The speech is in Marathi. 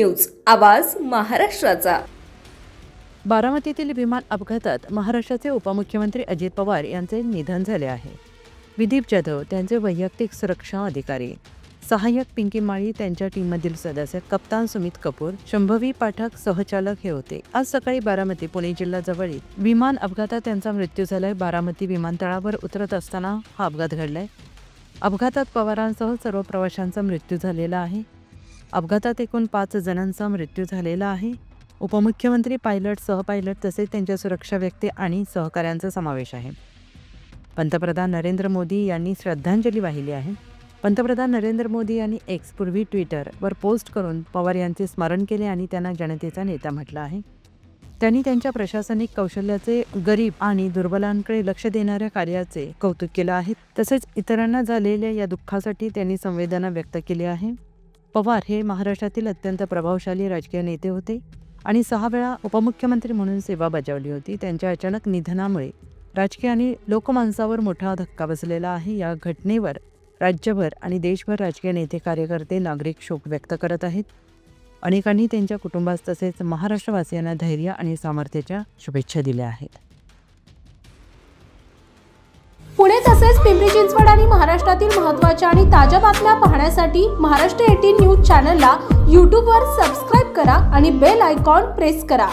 न्यूज, आवाज महाराष्ट्राचा। बारामतीतील विमान अपघातात महाराष्ट्राचे उपमुख्यमंत्री अजित पवार यांचे निधन झाले आहे। विदीप जाधव त्यांचे वैयक्तिक सुरक्षा अधिकारी, सहाय्यक पिंकी माळी त्यांच्या टीममधील सदस्य, कप्तान सुमित कपूर, शंभवी पाठक सहचालक हे होते। आज सकाळी बारामती पुणे जिल्ह्याजवळील विमान अपघातात त्यांचा मृत्यू झालाय। बारामती विमानतळावर उतरत असताना हा अपघात घडलाय। अपघातात पवारांसह सर्व प्रवाशांचा मृत्यू झालेला आहे। अपघातात एकूण 5 जणांचा मृत्यू झालेला आहे। उपमुख्यमंत्री, पायलट, सहपायलट तसेच त्यांच्या सुरक्षा व्यक्ती आणि सहकाऱ्यांचा समावेश आहे। पंतप्रधान नरेंद्र मोदी यांनी श्रद्धांजली वाहिली आहे। पंतप्रधान नरेंद्र मोदी यांनी एक्स पूर्वी ट्विटरवर पोस्ट करून पवार यांचे स्मरण केले आणि त्यांना जनतेचा नेता म्हटलं आहे। त्यांनी त्यांच्या प्रशासनिक कौशल्याचे, गरीब आणि दुर्बलांकडे लक्ष देणाऱ्या कार्याचे कौतुक केलं आहे। तसेच इतरांना झालेल्या या दुःखासाठी त्यांनी संवेदना व्यक्त केली आहे। पवार हे महाराष्ट्रातील अत्यंत प्रभावशाली राजकीय नेते होते आणि 6 वेळा उपमुख्यमंत्री म्हणून सेवा बजावली होती। त्यांच्या अचानक निधनामुळे राजकीय आणि लोकमानसावर मोठा धक्का बसलेला आहे। या घटनेवर राज्यभर आणि देशभर राजकीय नेते, कार्यकर्ते, नागरिक शोक व्यक्त करत आहेत। अनेकांनी त्यांच्या कुटुंबास तसेच महाराष्ट्रवासियांना धैर्य आणि सामर्थ्याच्या शुभेच्छा दिल्या आहेत। पुणे तसेच पिंपरी चिंचवड आणि महाराष्ट्रातील महत्त्वाच्या आणि ताज्या बातम्या पाहण्यासाठी महाराष्ट्र 18 न्यूज चॅनलला यूट्यूबवर सबस्क्राईब करा आणि बेल आयकॉन प्रेस करा।